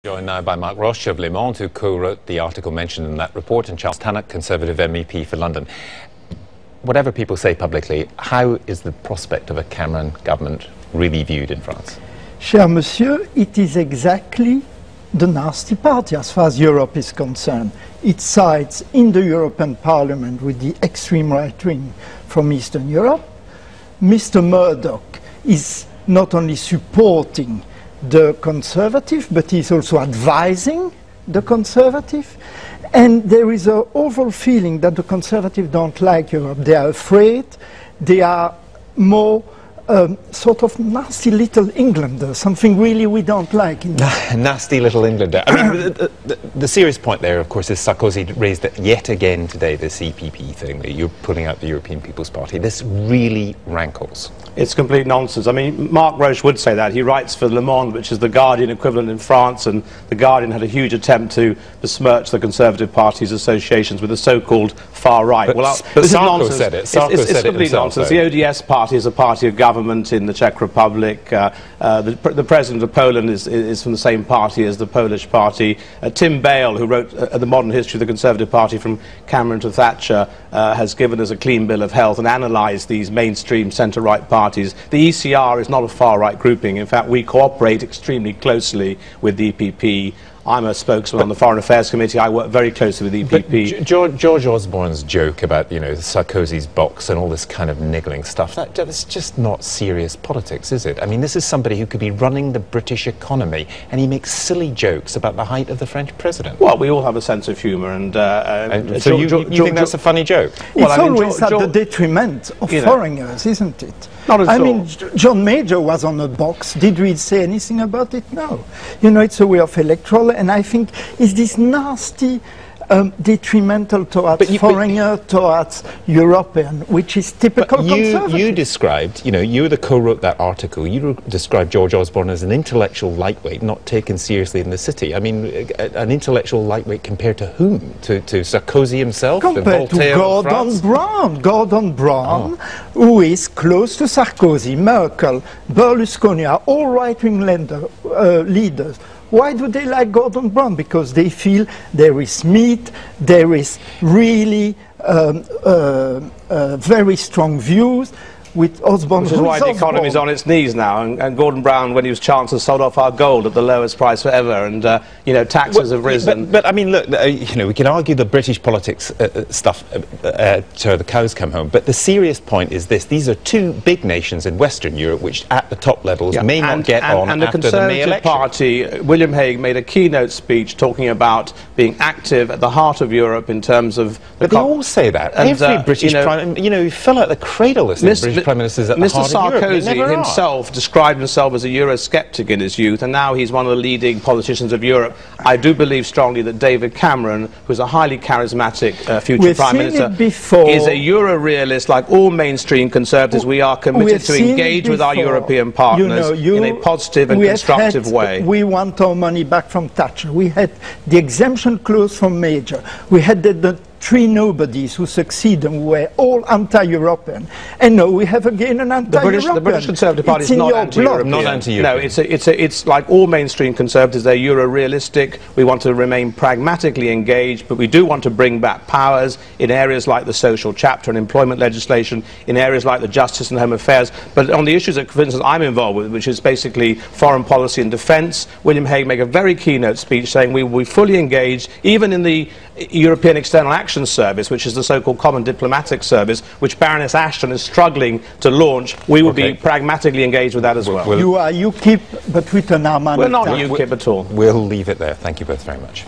Joined now by Mark Roche of Le Monde, who co-wrote the article mentioned in that report, and Charles Tannock, Conservative MEP for London. Whatever people say publicly, how is the prospect of a Cameron government really viewed in France? Cher Monsieur, it is exactly the nasty party as far as Europe is concerned. It sides in the European Parliament with the extreme right wing from Eastern Europe. Mr. Murdoch is not only supporting the Conservative, but he's also advising the Conservative. And there is an overall feeling that the Conservatives don't like Europe. They are afraid. They are more sort of nasty little Englander, something really we don't like. Nasty little Englander. I mean, the serious point there, of course, is Sarkozy raised it yet again today, this EPP thing, that you're pulling out the European People's Party. This really rankles. It's complete nonsense. I mean, Mark Roche would say that. He writes for Le Monde, which is the Guardian equivalent in France, and the Guardian had a huge attempt to besmirch the Conservative Party's associations with the so-called far right. But Sarko said it. It's complete nonsense. The ODS party is a party of government in the Czech Republic. The president of Poland is from the same party as the Polish party. Tim Bale, who wrote The Modern History of the Conservative Party from Cameron to Thatcher, has given us a clean bill of health and analysed these mainstream centre-right parties. The ECR is not a far-right grouping. In fact, we cooperate extremely closely with the EPP. I'm a spokesman on the Foreign Affairs Committee. I work very closely with the EPP. But George Osborne's joke about, you know, Sarkozy's box and all this kind of niggling stuff, that's just not serious politics, is it? I mean, this is somebody who could be running the British economy, and he makes silly jokes about the height of the French president. Well, we all have a sense of humour, and so you think that's a funny joke? Well, it's always at the detriment of foreigners, isn't it? Not at all. I mean, John Major was on a box. Did we say anything about it? No. You know, it's a way of electoral, and I think it's this nasty detrimental towards foreigner, towards European, which is typical Conservative. You described, you know, you co-wrote that article, you described George Osborne as an intellectual lightweight, not taken seriously in the city. I mean, an intellectual lightweight compared to whom? To Sarkozy himself? Compared to Gordon Brown. Gordon Brown, who is close to Sarkozy, Merkel, Berlusconi, are all right-wing leaders. Why do they like Gordon Brown? Because they feel there is meat, there is really very strong views. With Osborne, which is why the economy is on its knees now, and Gordon Brown, when he was Chancellor, sold off our gold at the lowest price forever, and you know, taxes have risen. But I mean, look, you know, we can argue the British politics stuff till the cows come home, but the serious point is this: these are two big nations in Western Europe, which at the top levels may not get on and after the May election. And the Conservative Party, William Hague made a keynote speech talking about being active at the heart of Europe in terms of. But they all say that. And, every British prime, you know, you fill out the cradle list of British prime ministers at the heart of Europe. Mr. Sarkozy himself described himself as a Eurosceptic in his youth, and now he's one of the leading politicians of Europe. I do believe strongly that David Cameron, who's a highly charismatic future Prime Minister, is a Euro-realist. Like all mainstream Conservatives, we are committed to engage with our European partners in a positive and constructive way. We want our money back from Thatcher. We had the exemption clause from Major. We had the three nobodies who succeed and were all anti-European, and now we have again an anti-European. The British Conservative Party is not anti-European. Not anti-European. No, it's like all mainstream Conservatives. They're Euro-realistic. We want to remain pragmatically engaged, but we do want to bring back powers in areas like the social chapter and employment legislation, in areas like the justice and home affairs. But on the issues that, for instance, I'm involved with, which is basically foreign policy and defence, William Hague made a very keynote speech saying we will be fully engaged, even in the European External Action Service, which is the so-called Common Diplomatic Service, which Baroness Ashton is struggling to launch. We will be pragmatically engaged with that as well. You are UKIP, but with an arm. We're not UKIP at all. We'll leave it there. Thank you both very much.